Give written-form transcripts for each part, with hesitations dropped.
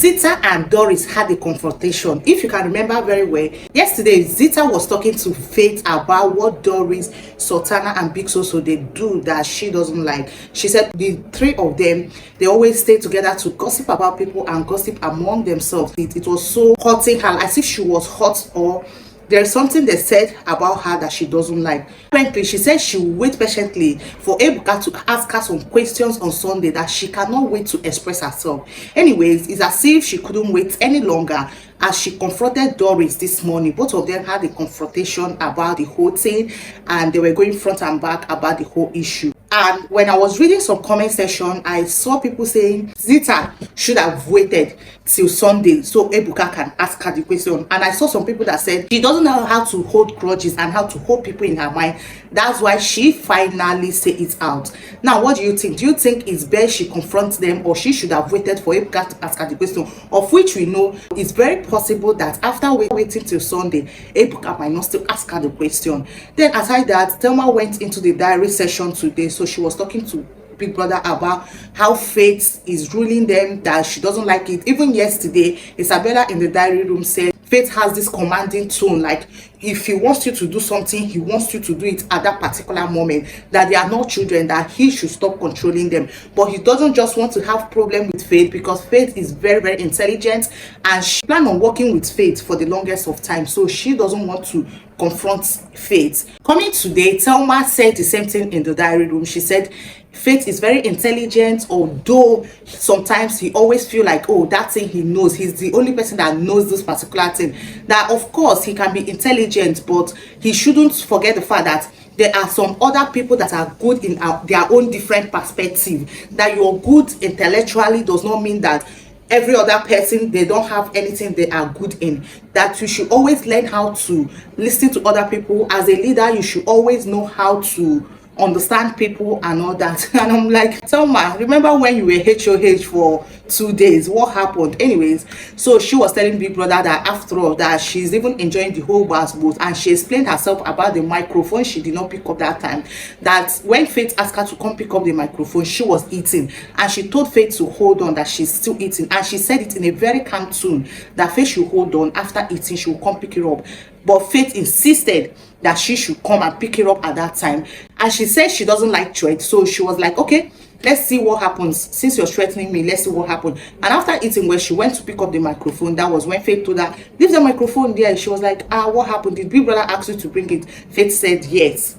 Zita and Doris had a confrontation. If you can remember very well, yesterday Zita was talking to Faith about what Doris, Sultana and Big Soso they do that she doesn't like. She said the three of them, they always stay together to gossip about people and gossip among themselves. It was so hurting her, as if she was hurt, or there's something they said about her that she doesn't like. Frankly, she said she will wait patiently for Ebuka to ask her some questions on Sunday, that she cannot wait to express herself. Anyways, it's as if she couldn't wait any longer as she confronted Doris this morning. Both of them had a confrontation about the whole thing, and they were going front and back about the whole issue. And when I was reading some comment section, I saw people saying Zita should have waited till Sunday so Ebuka can ask her the question. And I saw some people that said she doesn't know how to hold grudges and how to hold people in her mind. That's why she finally said it out. Now, what do you think? Do you think it's best she confronts them, or she should have waited for Ebuka to ask her the question? Of which we know it's very possible that after waiting till Sunday, Ebuka might not still ask her the question. Then aside that, Telma went into the diary session today. So she was talking to Big Brother about how Faith is ruling them, that she doesn't like it. Even yesterday, Isabella in the diary room said Faith has this commanding tone, like if he wants you to do something, he wants you to do it at that particular moment, that they are not children, that he should stop controlling them. But he doesn't just want to have problem with Faith, because Faith is very, very intelligent, and she planned on working with Faith for the longest of time, so she doesn't want to confront Faith. Coming today, Telma said the same thing in the diary room. She said Faith is very intelligent, although sometimes he always feel like, oh, that thing he knows, he's the only person that knows this particular thing. That of course he can be intelligent, but he shouldn't forget the fact that there are some other people that are good in their own different perspective. That you're good intellectually does not mean that every other person, they don't have anything they are good in. That you should always learn how to listen to other people. As a leader, you should always know how to understand people and all that. And I'm like, Telma, remember when you were HOH for 2 days? What happened? Anyways, so she was telling Big Brother that after all, that she's even enjoying the whole basketball, and she explained herself about the microphone she did not pick up that time. That when Faith asked her to come pick up the microphone, she was eating, and she told Faith to hold on, that she's still eating, and she said it in a very calm tone that Faith should hold on. After eating, she will come pick it up. But Faith insisted that she should come and pick it up at that time, and she said she doesn't like threats. So she was like, okay, let's see what happens. Since you're threatening me, let's see what happens. And after eating, when she went to pick up the microphone, that was when Faith told her, leave the microphone there. She was like, what happened? Did Big Brother ask you to bring it? Faith said yes.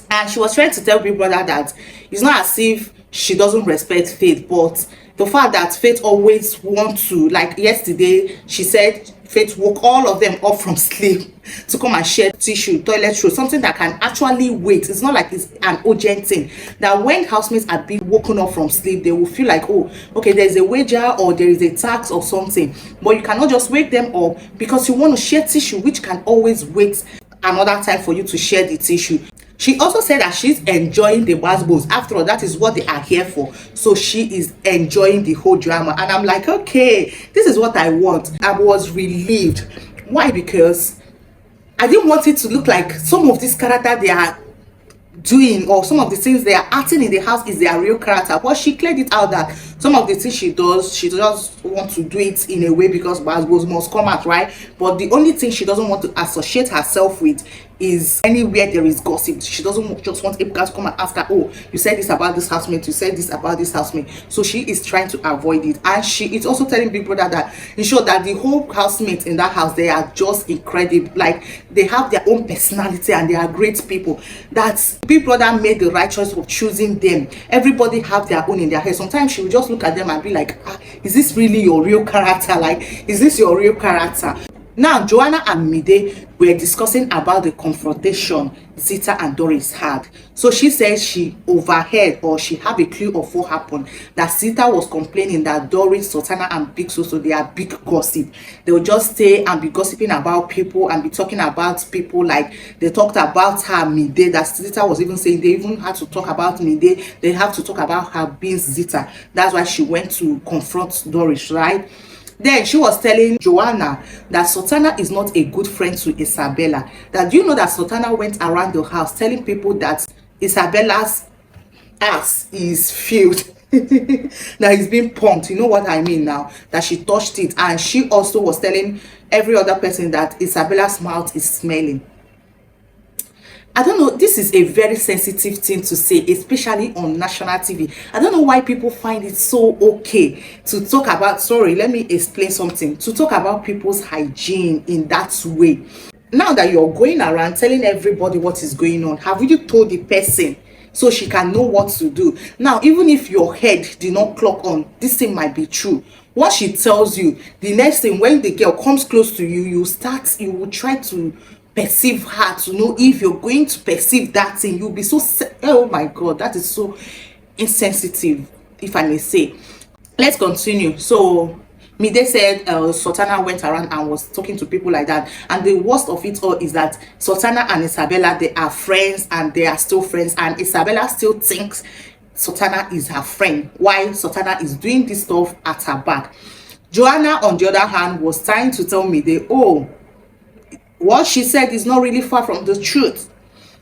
And she was trying to tell Big Brother that it's not as if she doesn't respect Faith, but the fact that Faith always wants to, like yesterday, she said Faith woke all of them up from sleep to come and share tissue, toilet roll, something that can actually wait. It's not like it's an urgent thing. That when housemates are being woken up from sleep, they will feel like, oh, okay, there's a wager or there is a tax or something. But you cannot just wake them up because you want to share tissue, which can always wait another time for you to share the tissue. She also said that she's enjoying the basketballs. After all, that is what they are here for. So she is enjoying the whole drama. And I'm like, okay, this is what I want. I was relieved. Why? Because I didn't want it to look like some of this character they are doing, or some of the things they are acting in the house is their real character. But she cleared it out that some of the things she just want to do it in a way because basketballs must come out, right? But the only thing she doesn't want to associate herself with is anywhere there is gossip. She doesn't just want Ebuka to come and ask her, oh, you said this about this housemate, you said this about this housemate. So she is trying to avoid it. And she is also telling Big Brother that in short that the whole housemates in that house, they are just incredible. Like they have their own personality and they are great people. That Big Brother made the right choice of choosing them. Everybody have their own in their head. Sometimes she will just look at them and be like, is this really your real character? Like, is this your real character? Now, Joanna and Mide were discussing about the confrontation Zita and Doris had. So she says she overheard, or she had a clue of what happened. That Zita was complaining that Doris, Sultana and Big Soso, they are big gossip. They will just stay and be gossiping about people and be talking about people, like they talked about her Mide. That Zita was even saying they even had to talk about Mide. They have to talk about her being Zita. That's why she went to confront Doris, right? Then she was telling Joanna that Sultana is not a good friend to Isabella. That you know that Sultana went around the house telling people that Isabella's ass is filled. That he's being pumped. You know what I mean now? That she touched it, and she also was telling every other person that Isabella's mouth is smelling. I don't know, this is a very sensitive thing to say, especially on national TV. I don't know why people find it so okay to talk about, sorry, let me explain something, to talk about people's hygiene in that way. Now that you're going around telling everybody what is going on, have you told the person so she can know what to do? Now, even if your head did not clock on, this thing might be true. What she tells you, the next thing, when the girl comes close to you, you will try to perceive her to know if you're going to perceive that thing. You'll be so, oh my god, that is so insensitive, if I may say. Let's continue. So Mide said Sultana went around and was talking to people like that, and the worst of it all is that Sultana and Isabella, they are friends, and they are still friends, and Isabella still thinks Sultana is her friend, while Sultana is doing this stuff at her back. Joanna, on the other hand, was trying to tell Mide, oh, what she said is not really far from the truth.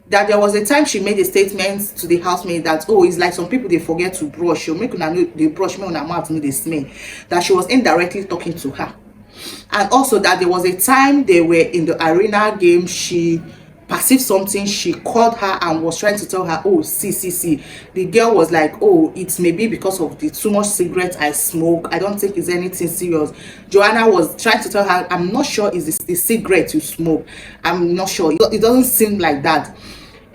That there was a time she made a statement to the housemate that, oh, it's like some people, they forget to brush. She'll make una know they brush, me on her mouth, me they smell. That she was indirectly talking to her. And also that there was a time they were in the arena game, she perceived something, she called her and was trying to tell her, oh, see. The girl was like, oh, it's maybe because of the too much cigarette I smoke, I don't think it's anything serious. Joanna was trying to tell her, I'm not sure it's the cigarette you smoke, I'm not sure, it doesn't seem like that.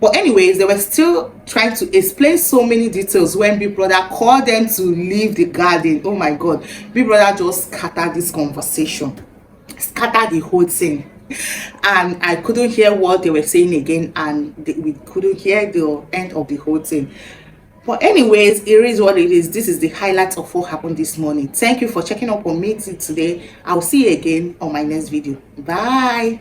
But anyways, they were still trying to explain so many details when Big Brother called them to leave the garden. Oh my god, Big Brother just scattered this conversation, scattered the whole thing, and I couldn't hear what they were saying again, and we couldn't hear the end of the whole thing. But anyways, it is what it is. This is the highlight of what happened this morning. Thank you for checking up on me today. I'll see you again on my next video. Bye.